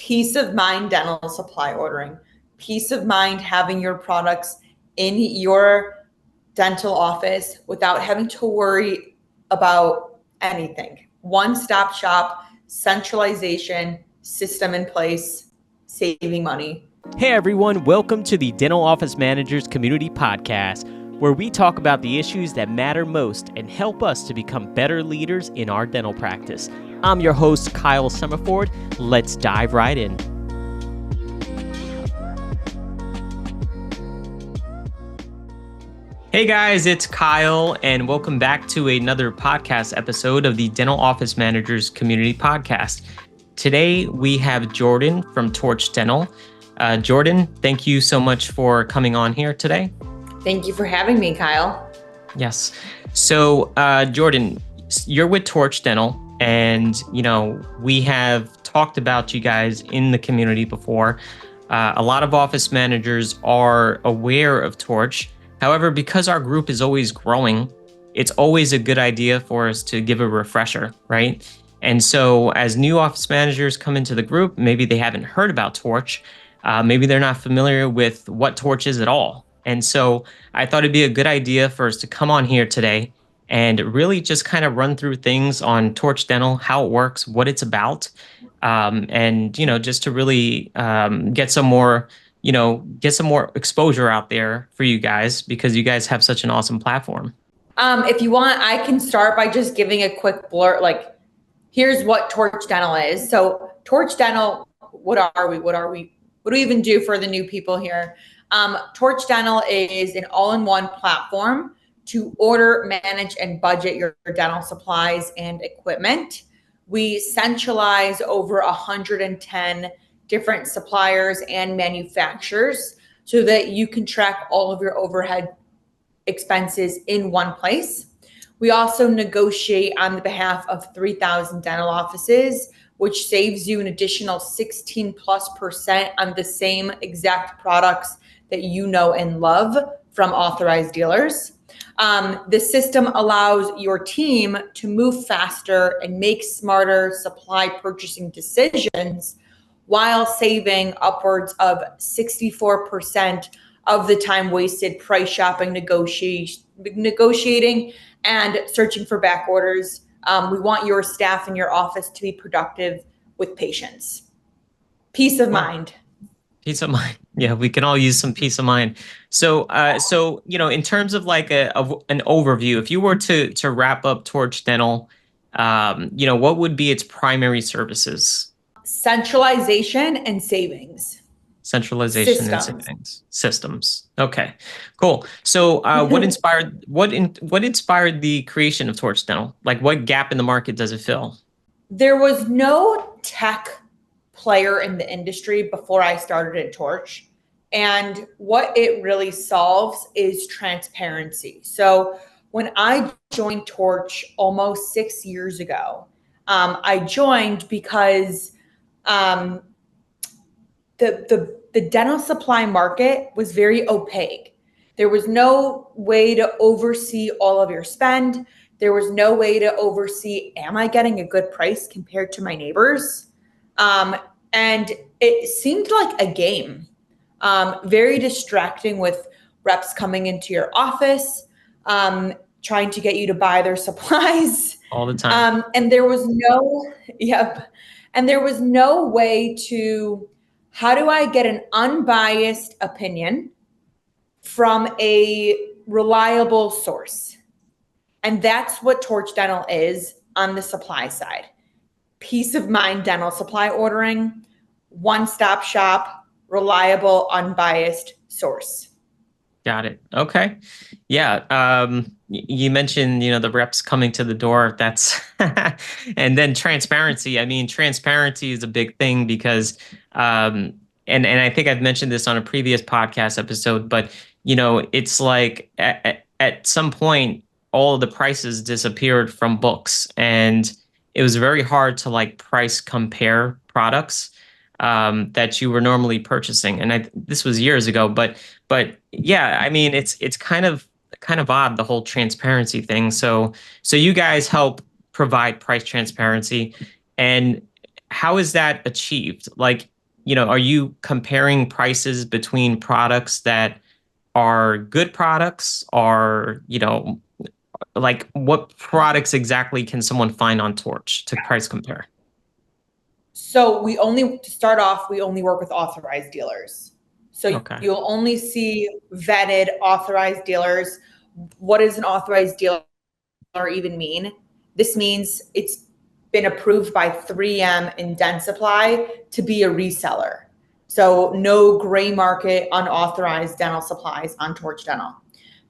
Peace of mind dental supply ordering. Peace of mind having your products in your dental office without having to worry about anything. One-stop shop, centralization, system in place, saving money. Hey everyone, welcome to the Dental Office Managers Community Podcast, where we talk about the issues that matter most and help us to become better leaders in our dental practice. I'm your host, Kyle Summerford. Let's dive right in. Hey guys, it's Kyle, and welcome back to another podcast episode of the Dental Office Managers Community Podcast. Today we have Jordyn from Torch Dental. Jordyn, thank you so much for coming on here today. Thank you for having me, Kyle. Yes. So, Jordyn, you're with Torch Dental, and we have talked about you guys in the community before. A lot of office managers are aware of Torch. However, because our group is always growing, it's always a good idea for us to give a refresher, right? And so as new office managers come into the group, maybe they haven't heard about Torch. Maybe they're not familiar with what Torch is at all. And so I thought it'd be a good idea for us to come on here today and really just kind of run through things on Torch Dental, how it works, what it's about, and just to really get some more exposure out there for you guys, because you guys have such an awesome platform. If you want, I can start by just giving a quick blur, like here's what Torch Dental is. So Torch Dental, what are we? What do we even do for the new people here? Torch Dental is an all-in-one platform to order, manage, and budget your dental supplies and equipment. We centralize over 110 different suppliers and manufacturers so that you can track all of your overhead expenses in one place. We also negotiate on the behalf of 3,000 dental offices, which saves you an additional 16+% on the same exact products that you know and love from authorized dealers. The system allows your team to move faster and make smarter supply purchasing decisions while saving upwards of 64% of the time wasted price shopping, negotiating, and searching for back orders. We want your staff in your office to be productive with patience. Peace of mind. Peace of mind. Yeah, we can all use some peace of mind. So, in terms of like an overview, if you were to wrap up Torch Dental, what would be its primary services? Centralization and savings. Centralization and savings systems. Okay, cool. So, what inspired the creation of Torch Dental? Like, what gap in the market does it fill? There was no tech player in the industry before I started at Torch. And what it really solves is transparency. So when I joined Torch almost 6 years ago, I joined because the dental supply market was very opaque. There was no way to oversee all of your spend. There was no way to oversee, am I getting a good price compared to my neighbors? And it seemed like a game, very distracting with reps coming into your office, trying to get you to buy their supplies all the time. And there was no way to, how do I get an unbiased opinion from a reliable source? And that's what Torch Dental is on the supply side. Peace of mind dental supply ordering, one-stop shop, reliable, unbiased source. Got it. Okay. Yeah. You mentioned, the reps coming to the door. That's, and then transparency. I mean, transparency is a big thing because, and I think I've mentioned this on a previous podcast episode, but, it's like at some point, all of the prices disappeared from books, and it was very hard to like price compare products that you were normally purchasing. And this was years ago, but yeah, I mean, it's kind of odd, the whole transparency thing. So you guys help provide price transparency, and how is that achieved? Like, are you comparing prices between products that are good products, or, like what products exactly can someone find on Torch to price compare? So to start off, we only work with authorized dealers. So Okay. you'll only see vetted authorized dealers. What does an authorized dealer even mean? This means it's been approved by 3M and Dentsply to be a reseller. So no gray market, unauthorized dental supplies on Torch Dental.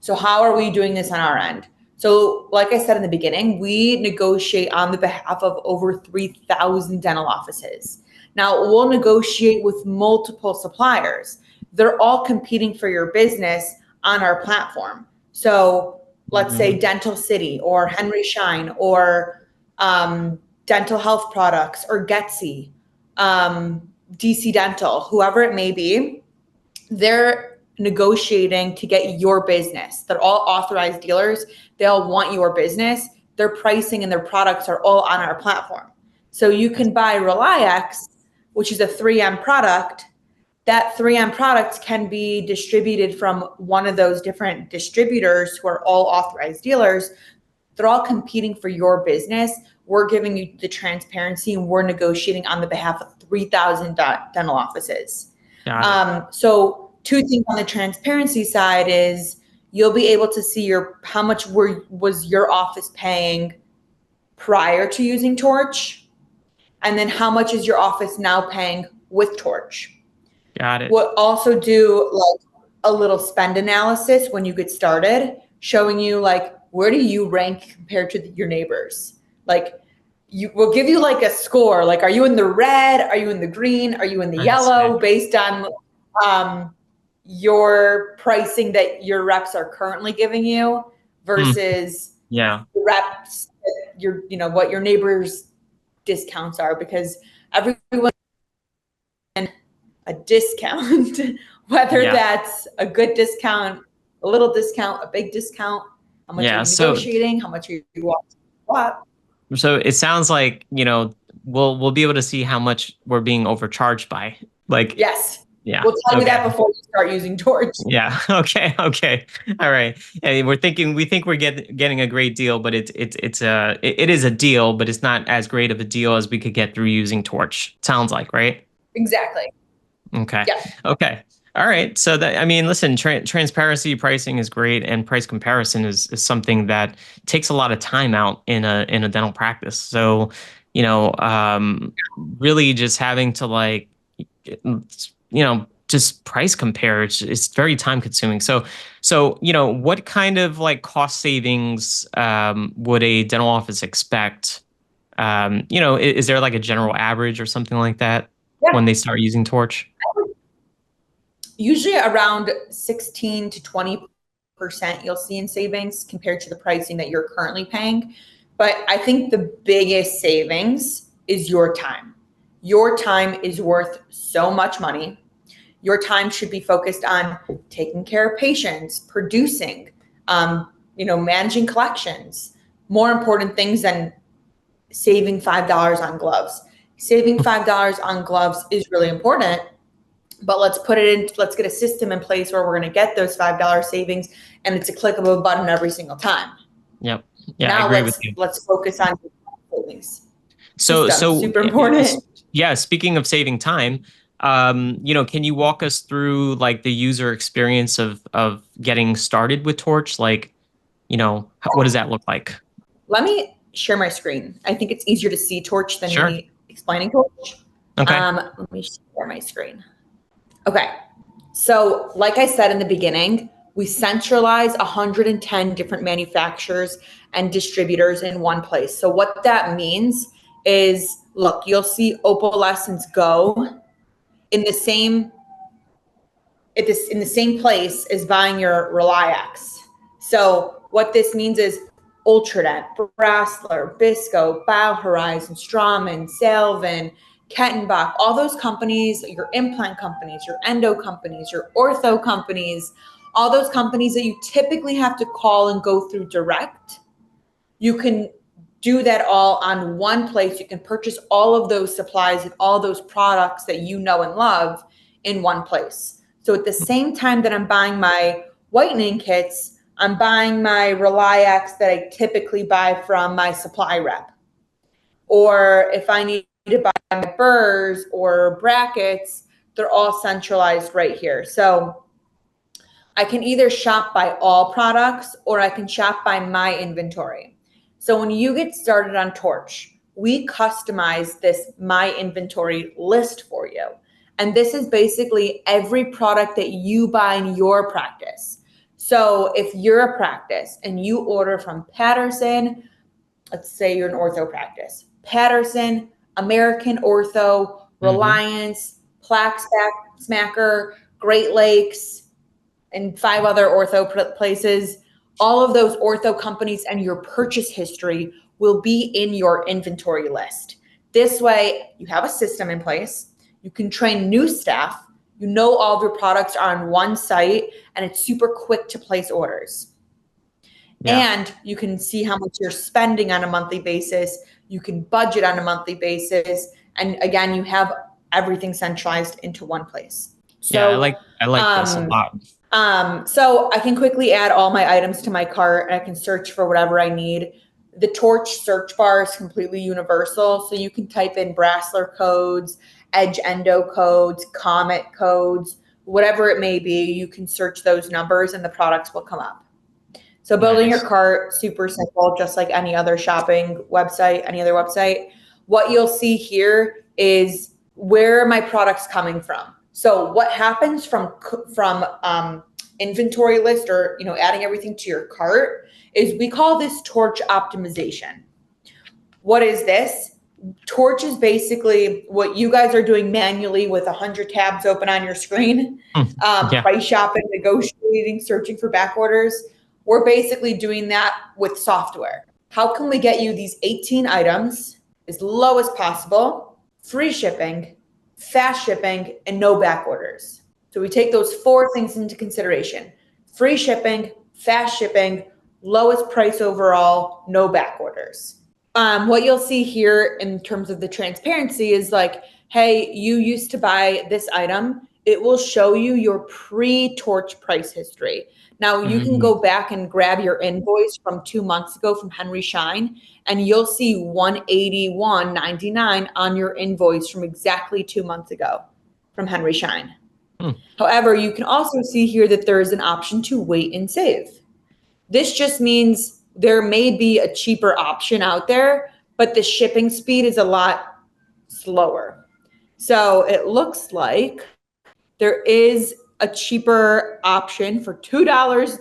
So how are we doing this on our end? So like I said in the beginning, we negotiate on the behalf of over 3,000 dental offices. Now we'll negotiate with multiple suppliers. They're all competing for your business on our platform. So let's say Dental City or Henry Schein or Dental Health Products or Getsy, DC Dental, whoever it may be, they're negotiating to get your business. They're all authorized dealers. They all want your business. Their pricing and their products are all on our platform. So you can buy RelyX, which is a 3M product. That 3M product can be distributed from one of those different distributors who are all authorized dealers. They're all competing for your business. We're giving you the transparency and we're negotiating on the behalf of 3,000 dental offices. So two things on the transparency side is you'll be able to see how much was your office paying prior to using Torch, and then how much is your office now paying with Torch. Got it. We'll also do like a little spend analysis when you get started, showing you like where do you rank compared to your neighbors. Like we'll give you like a score, like are you in the red, are you in the green, are you in the yellow, based on your pricing that your reps are currently giving you versus the reps that what your neighbors' discounts are, because everyone a discount, whether that's a good discount, a little discount, a big discount, how much are you negotiating, how much are you what? So it sounds like, we'll be able to see how much we're being overcharged by. Like, yes. Yeah. We'll tell you that before you start using Torch. Yeah. Okay. All right. And we think we're getting a great deal, but it is a deal, but it's not as great of a deal as we could get through using Torch. Sounds like, right? Exactly. Okay. Yeah. Okay. All right. So listen, transparency pricing is great, and price comparison is something that takes a lot of time out in a dental practice. So, really just having to just price compare, it's very time consuming. So, what kind of like cost savings would a dental office expect? Is there like a general average or something like that when they start using Torch? Usually around 16 to 20% you'll see in savings compared to the pricing that you're currently paying. But I think the biggest savings is your time. Your time is worth so much money. Your time should be focused on taking care of patients, producing, managing collections, more important things than saving $5 on gloves. Saving $5 on gloves is really important, but let's get a system in place where we're going to get those $5 savings, and it's a click of a button every single time. Yep. Yeah, now I agree with you. Let's focus on savings. So super important. Yeah, speaking of saving time, can you walk us through like the user experience of getting started with Torch? Like, what does that look like? Let me share my screen. I think it's easier to see Torch than me explaining Torch. Okay. Let me share my screen. Okay. So like I said in the beginning, we centralize 110 different manufacturers and distributors in one place. So what that means is, look, you'll see Opalescence Go in the same place as buying your RelyX. So what this means is Ultradent, Brasseler, Bisco, BioHorizon, Straumann, Salvin, Kettenbach, all those companies, your implant companies, your endo companies, your ortho companies, all those companies that you typically have to call and go through direct, you can do that all on one place. You can purchase all of those supplies and all those products that you know and love in one place. So at the same time that I'm buying my whitening kits, I'm buying my Reliax that I typically buy from my supply rep. Or if I need to buy my burrs or brackets, they're all centralized right here. So I can either shop by all products or I can shop by my inventory. So when you get started on Torch, we customize this my inventory list for you. And this is basically every product that you buy in your practice. So if you're a practice and you order from Patterson, let's say you're an ortho practice, Patterson, American Ortho, Reliance, Plaque Smacker, Great Lakes, and 5 other ortho places, all of those ortho companies and your purchase history will be in your inventory list. This way, you have a system in place. You can train new staff. You know all of your products are on one site, and it's super quick to place orders. Yeah. And you can see how much you're spending on a monthly basis. You can budget on a monthly basis. And again, you have everything centralized into one place. So yeah, I like this a lot. So I can quickly add all my items to my cart and I can search for whatever I need. The Torch search bar is completely universal. So you can type in Brassler codes, Edge Endo codes, Comet codes, whatever it may be. You can search those numbers and the products will come up. So building your cart, super simple, just like any other shopping website, any other website. What you'll see here is where are my products coming from. So what happens from inventory list or adding everything to your cart is we call this Torch optimization. What is this? Torch is basically what you guys are doing manually with 100 tabs open on your screen, price shopping, negotiating, searching for back orders. We're basically doing that with software. How can we get you these 18 items as low as possible, free shipping, fast shipping, and no back orders? So we take those 4 things into consideration: free shipping, fast shipping, lowest price overall, no back orders. What you'll see here in terms of the transparency is like, hey, you used to buy this item. It will show you your pre-Torch price history. Now you can go back and grab your invoice from 2 months ago from Henry Schein, and you'll see $181.99 on your invoice from exactly 2 months ago from Henry Schein. However, you can also see here that there is an option to wait and save. This just means there may be a cheaper option out there, but the shipping speed is a lot slower. So it looks like there is a cheaper option for $2,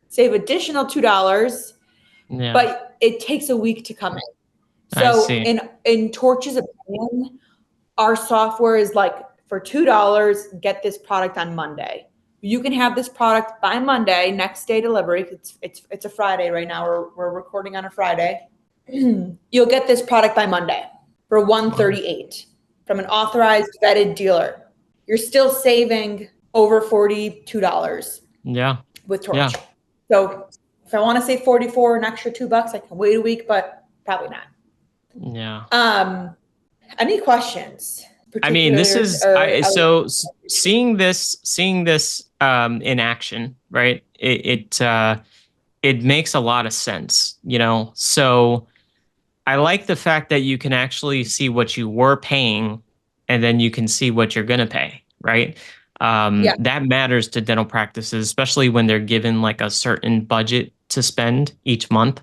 save additional $2, but it takes a week to come in. So in Torch's opinion, our software is like, for $2, get this product on Monday. You can have this product by Monday, next day delivery. It's a Friday right now. We're recording on a Friday. You'll get this product by Monday for $138 from an authorized vetted dealer. You're still saving over $42 with Torch. Yeah. So if I want to save $44, an extra $2, I can wait a week, but probably not. Yeah. Any questions? I mean, this is seeing this in action, right? It makes a lot of sense, So I like the fact that you can actually see what you were paying, and then you can see what you're going to pay, right? That matters to dental practices, especially when they're given like a certain budget to spend each month.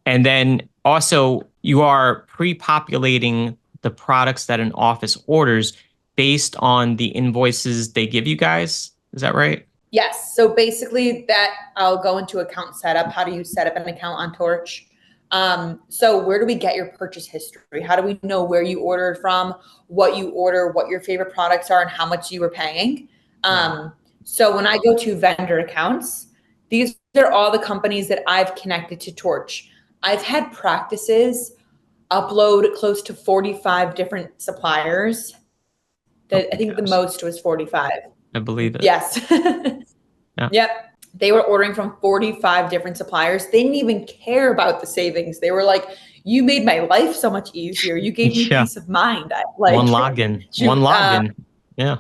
And then also you are pre-populating the products that an office orders based on the invoices they give you guys. Is that right? Yes. So basically that I'll go into account setup. How do you set up an account on Torch? So where do we get your purchase history? How do we know where you ordered from, what you order, what your favorite products are, and how much you were paying? So when I go to vendor accounts, these are all the companies that I've connected to Torch. I've had practices upload close to 45 different suppliers. I think the most was 45. I believe it. Yes. Yep. They were ordering from 45 different suppliers. They didn't even care about the savings. They were like, you made my life so much easier. You gave me Yeah. peace of mind. One login. One login. Yeah.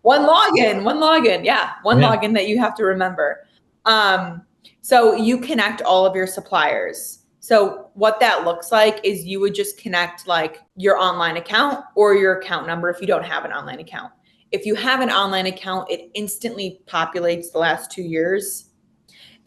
One login. Yeah. One login that you have to remember. So you connect all of your suppliers. So what that looks like is you would just connect like your online account or your account number if you don't have an online account. If you have an online account, it instantly populates the last 2 years.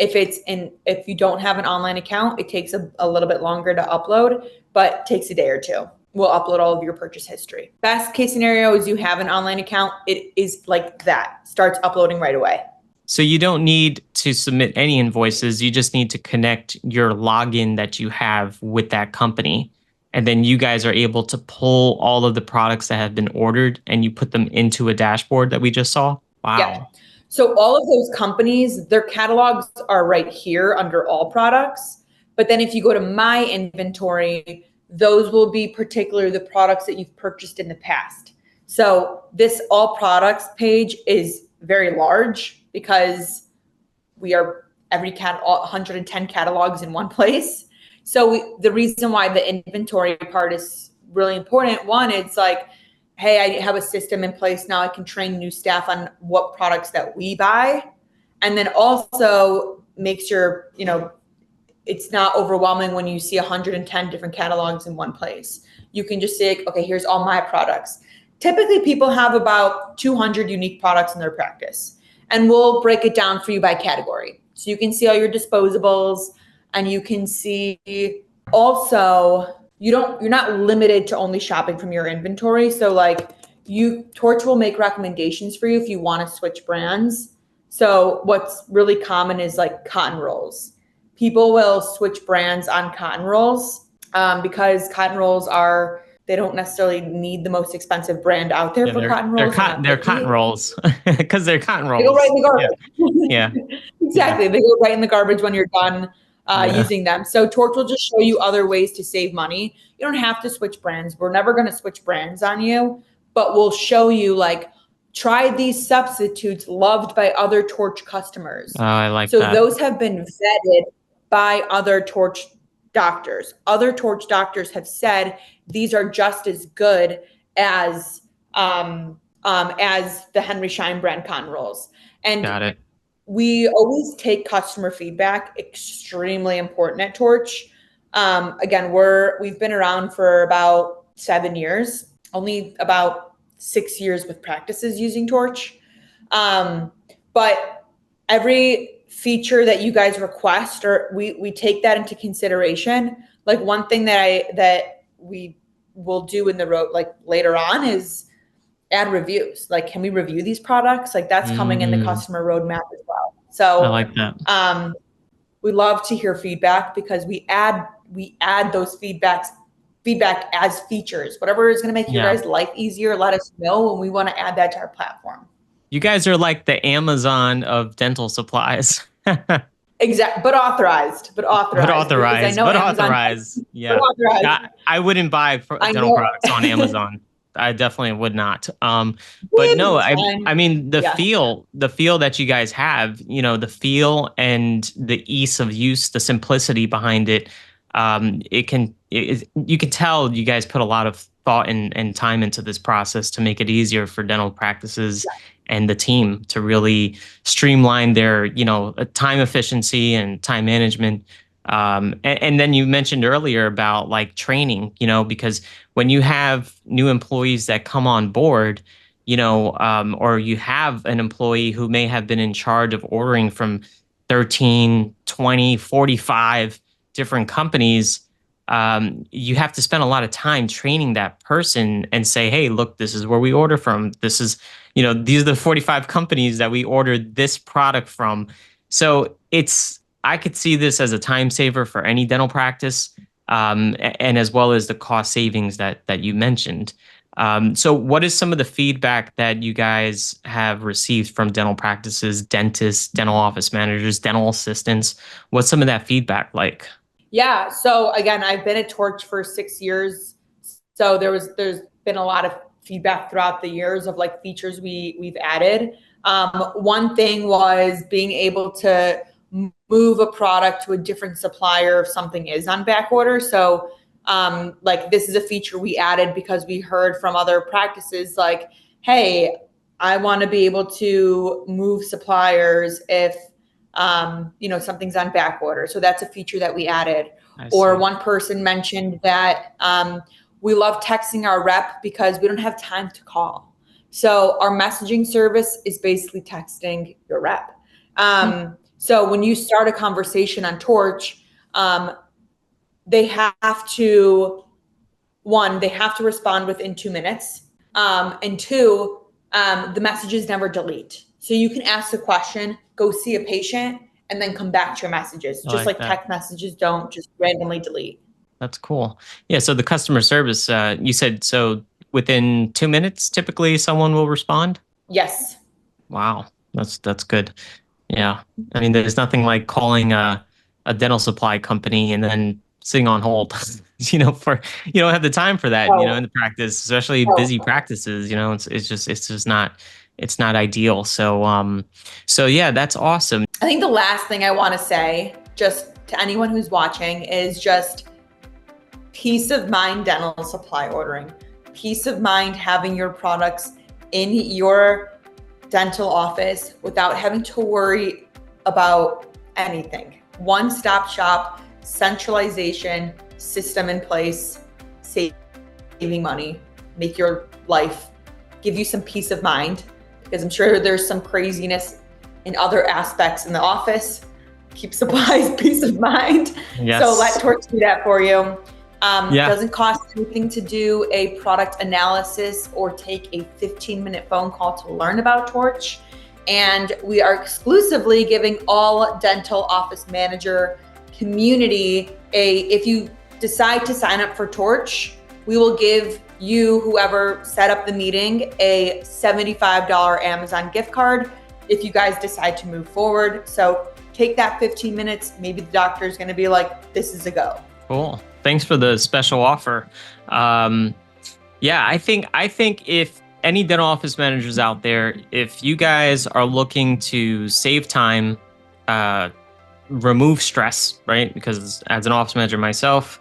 If you don't have an online account, it takes a little bit longer to upload, but takes a day or two. We'll upload all of your purchase history. Best case scenario is you have an online account. It is like that, starts uploading right away. So you don't need to submit any invoices. You just need to connect your login that you have with that company. And then you guys are able to pull all of the products that have been ordered and you put them into a dashboard that we just saw. Wow. Yeah. So all of those companies, their catalogs are right here under all products. But then if you go to my inventory, those will be particularly the products that you've purchased in the past. So this all products page is very large because we are 110 catalogs in one place. So the reason why the inventory part is really important, one, it's like, hey, I have a system in place now. I can train new staff on what products that we buy. And then also makes sure, it's not overwhelming when you see 110 different catalogs in one place. You can just say, okay, here's all my products. Typically people have about 200 unique products in their practice, and we'll break it down for you by category. So you can see all your disposables, and you can see also, you're not limited to only shopping from your inventory. So like Torch will make recommendations for you if you want to switch brands. So what's really common is like cotton rolls. People will switch brands on cotton rolls because cotton rolls they don't necessarily need the most expensive brand out there for cotton rolls. They're cotton rolls because they're cotton rolls. They go right in the garbage. Yeah. Exactly. Yeah. They go right in the garbage when you're done using them. So Torch will just show you other ways to save money. You don't have to switch brands. We're never going to switch brands on you, but we'll show you like, try these substitutes loved by other Torch customers. Oh, I like that. So those have been vetted by other Torch doctors. Other Torch doctors have said these are just as good as the Henry Schein brand cotton rolls. And got it. We always take customer feedback, extremely important at Torch. Again, we've been around for about 7 years, only about 6 years with practices using Torch. But every feature that you guys request, or we take that into consideration. Like one thing that we will do in the road, like later on, is add reviews. Like, can we review these products? Like that's coming in the customer roadmap as well. So I like that. We love to hear feedback because we add those feedback as features. Whatever is going to make your guys' life easier, let us know, and we want to add that to our platform. You guys are like the Amazon of dental supplies. Exactly, but authorized. Yeah. I wouldn't buy dental products on Amazon. I definitely would not. But no, I mean the feel that you guys have, the feel and the ease of use, the simplicity behind it. You can tell you guys put a lot of thought and time into this process to make it easier for dental practices and the team to really streamline their, time efficiency and time management. And then you mentioned earlier about like training, because when you have new employees that come on board, or you have an employee who may have been in charge of ordering from 13, 20, 45 different companies, you have to spend a lot of time training that person and say, hey, look, this is where we order from. This is, these are the 45 companies that we ordered this product from. So I could see this as a time saver for any dental practice, and as well as the cost savings that you mentioned. So what is some of the feedback that you guys have received from dental practices, dentists, dental office managers, dental assistants? What's some of that feedback like? Yeah. So again, I've been at Torch for 6 years. So there's been a lot of feedback throughout the years of like features we've added. One thing was being able to move a product to a different supplier if something is on back order. So like this is a feature we added because we heard from other practices like, hey, I want to be able to move suppliers if something's on back order. So that's a feature that we added. Or one person mentioned that we love texting our rep because we don't have time to call. So our messaging service is basically texting your rep. So when you start a conversation on Torch, they have to respond within 2 minutes. And two, the messages never delete. So you can ask a question, go see a patient, and then come back to your messages. Just like text messages don't just randomly delete. That's cool. Yeah. So the customer service, you said, so within 2 minutes, typically someone will respond? Yes. Wow. That's good. Yeah. I mean, there's nothing like calling a dental supply company and then sitting on hold, for, you don't have the time for that, in the practice, especially busy practices, it's not ideal. So yeah, that's awesome. I think the last thing I want to say just to anyone who's watching is just peace of mind dental supply ordering, peace of mind having your products in your dental office without having to worry about anything. One-stop shop, centralization, system in place, saving money, make your life, give you some peace of mind, because I'm sure there's some craziness in other aspects in the office. Keep supplies, peace of mind. Yes. So let Torch do that for you. Doesn't cost anything to do a product analysis or take a 15-minute phone call to learn about Torch. And we are exclusively giving all dental office manager community if you decide to sign up for Torch, we will give you, whoever set up the meeting, a $75 Amazon gift card if you guys decide to move forward. So take that 15 minutes. Maybe the doctor is going to be like, this is a go. Cool. Thanks for the special offer. I think if any dental office managers out there, if you guys are looking to save time, remove stress, right? Because as an office manager myself,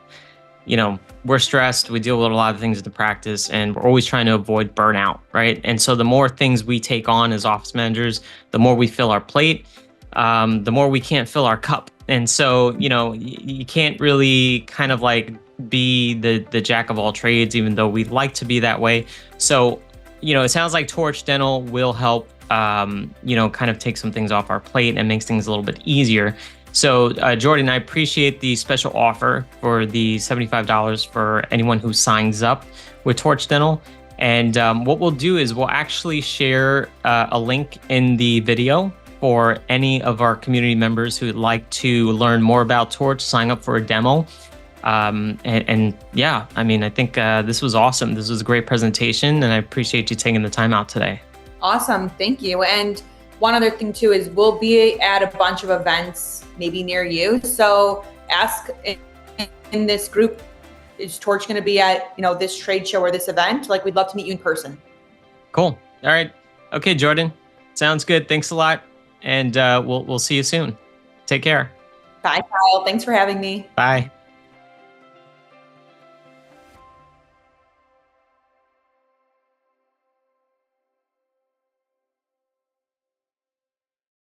we're stressed. We deal with a lot of things in the practice, and we're always trying to avoid burnout, right? And so the more things we take on as office managers, the more we fill our plate, the more we can't fill our cup. And so, you can't really kind of like be the jack of all trades, even though we'd like to be that way. So, it sounds like Torch Dental will help, kind of take some things off our plate and makes things a little bit easier. So, Jordyn, I appreciate the special offer for the $75 for anyone who signs up with Torch Dental. And what we'll do is we'll actually share a link in the video for any of our community members who would like to learn more about Torch, sign up for a demo. I think this was awesome. This was a great presentation, and I appreciate you taking the time out today. Awesome. Thank you. And one other thing too is we'll be at a bunch of events maybe near you. So ask in this group, is Torch going to be at, this trade show or this event? Like, we'd love to meet you in person. Cool. All right. Okay, Jordyn. Sounds good. Thanks a lot. And we'll see you soon. Take care. Bye, Kyle. Thanks for having me. Bye.